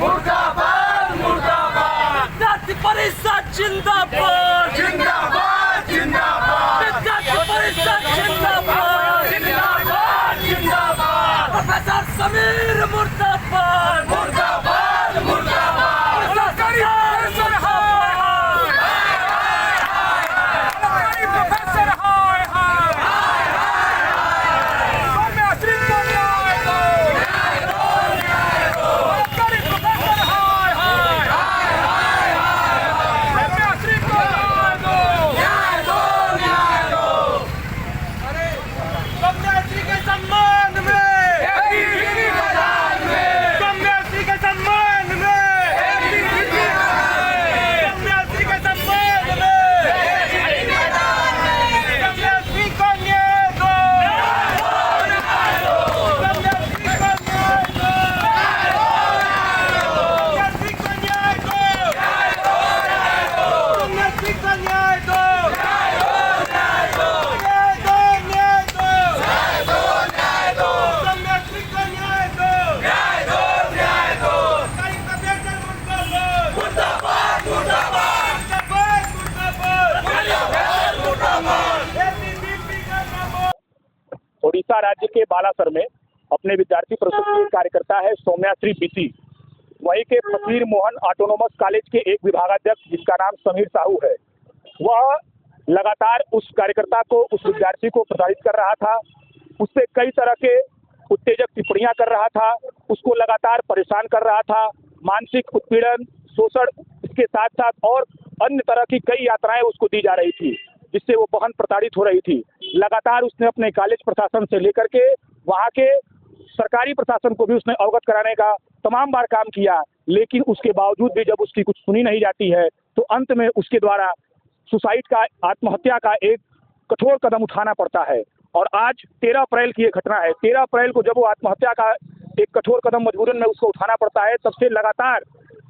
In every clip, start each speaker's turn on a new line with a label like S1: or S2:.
S1: मुर्दाबाद मुर्दाबाद।
S2: विद्यार्थी परिषद जिंदाबाद
S1: जिंदाबाद जिंदाबाद।
S2: विद्यार्थी परिषद जिंदाबाद
S1: जिंदाबाद जिंदाबाद।
S2: प्रोफेसर समीर मुर्दाबाद
S1: मुर्दाबाद मुर्दाबाद।
S3: ओडिशा राज्य के बालासर में अपने विद्यार्थी परिषद के कार्यकर्ता है सौम्याश्री बीसी। वहीं के फकीर मोहन ऑटोनोमस कॉलेज के एक विभागाध्यक्ष जिसका नाम समीर साहू है, वह लगातार उस कार्यकर्ता को, उस विद्यार्थी को प्रताड़ित कर रहा था, उससे कई तरह के उत्तेजक टिप्पणियां कर रहा था, उसको लगातार परेशान कर रहा था, मानसिक उत्पीड़न, शोषण, इसके साथ साथ और अन्य तरह की कई यातनाएं उसको दी जा रही थी, जिससे वो बहन प्रताड़ित हो रही थी। लगातार उसने अपने कॉलेज प्रशासन से लेकर के वहाँ के सरकारी प्रशासन को भी उसने अवगत कराने का तमाम बार काम किया, लेकिन उसके बावजूद भी जब उसकी कुछ सुनी नहीं जाती है तो अंत में उसके द्वारा सुसाइड का, आत्महत्या का एक कठोर कदम उठाना पड़ता है। और आज 13 अप्रैल की ये घटना है। 13 अप्रैल को जब वो आत्महत्या का एक कठोर कदम मजबूरन में उसको उठाना पड़ता है, तब से लगातार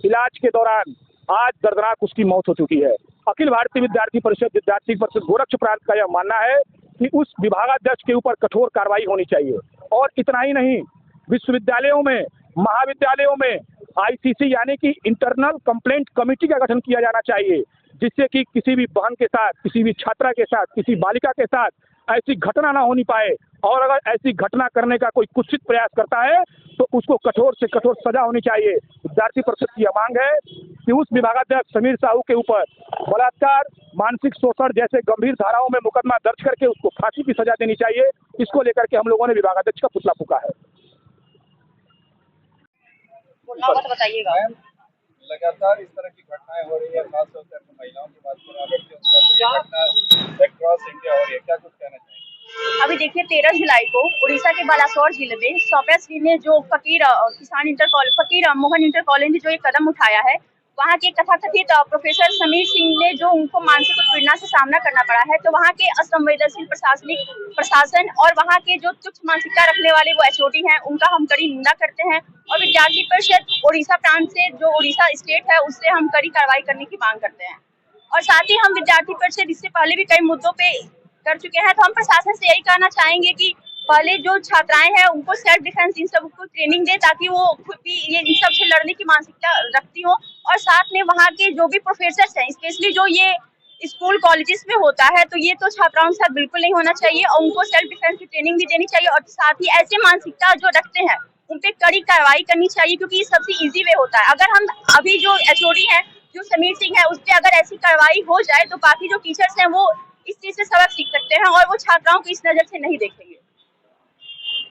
S3: इलाज के दौरान आज दर्दनाक उसकी मौत हो चुकी है। अखिल भारतीय विद्यार्थी परिषद गोरक्ष प्रांत का यह मानना है कि उस विभागाध्यक्ष के ऊपर कठोर कार्रवाई होनी चाहिए। और इतना ही नहीं, विश्वविद्यालयों में, महाविद्यालयों में आईसीसी यानी कि इंटरनल कंप्लेंट कमेटी का गठन किया जाना चाहिए, जिससे कि किसी भी बहन के साथ, किसी भी छात्रा के साथ, किसी बालिका के साथ ऐसी घटना ना होनी पाए। और अगर ऐसी घटना करने का कोई कुत्सित प्रयास करता है तो उसको कठोर से कठोर सजा होनी चाहिए। विद्यार्थी परिषद की यह मांग है कि उस विभागाध्यक्ष समीर साहू के ऊपर बलात्कार, मानसिक शोषण जैसे गंभीर धाराओं में मुकदमा दर्ज करके उसको फांसी की सजा देनी चाहिए। इसको लेकर के हम लोगों ने विभागाध्यक्ष का पुतला फूंका है।
S4: बताइएगा, लगातार इस तरह की घटनाएं हो रही है, खासतौर पर महिलाओं की बात करें, क्रॉस इंडिया हो रही है, क्या कुछ कहना चाहिए?
S5: अभी देखिए 13 जुलाई को उड़ीसा के बालासोर जिले में सौम्याश्री ने जो फकीर मोहन इंटर कॉलेज ने जो एक कदम उठाया है, वहाँ के तथाकथित प्रोफेसर समीर सिंह ने जो उनको मानसिक उत्पीड़न से सामना करना पड़ा है, तो वहाँ के असंवेदनशील प्रशासन और वहाँ के जो तुच्छ मानसिकता रखने वाले वो एचओडी हैं, उनका हम कड़ी निंदा करते हैं। और विद्यार्थी परिषद उड़ीसा प्रांत से, जो उड़ीसा स्टेट है, उससे हम कड़ी कार्रवाई करने की मांग करते हैं। और साथ ही हम विद्यार्थी परिषद इससे पहले भी कई मुद्दों पे कर चुके हैं, तो हम प्रशासन से यही कहना चाहेंगे कि पहले जो छात्राएं हैं उनको सेल्फ डिफेंस इन सब को ट्रेनिंग दे, ताकि वो खुद भी ये इन सब से लड़ने की मानसिकता रखती हो। और साथ में वहाँ के जो भी प्रोफेसर हैं, स्पेशली जो ये स्कूल कॉलेजेस में होता है, तो ये तो छात्राओं के साथ बिल्कुल नहीं होना चाहिए और उनको सेल्फ डिफेंस की ट्रेनिंग भी देनी चाहिए। और साथ ही ऐसे मानसिकता जो रखते हैं उन पे कड़ी कार्रवाई करनी चाहिए, क्योंकि ये सबसे इजी वे होता है। अगर हम अभी जो एचओडी है, जो समीर सिंह है, उस पर अगर ऐसी कार्रवाई हो जाए तो बाकी जो टीचर्स हैं वो इस चीज से सबक सीख सकते हैं और वो छात्राओं को इस नजर से नहीं देखेंगे।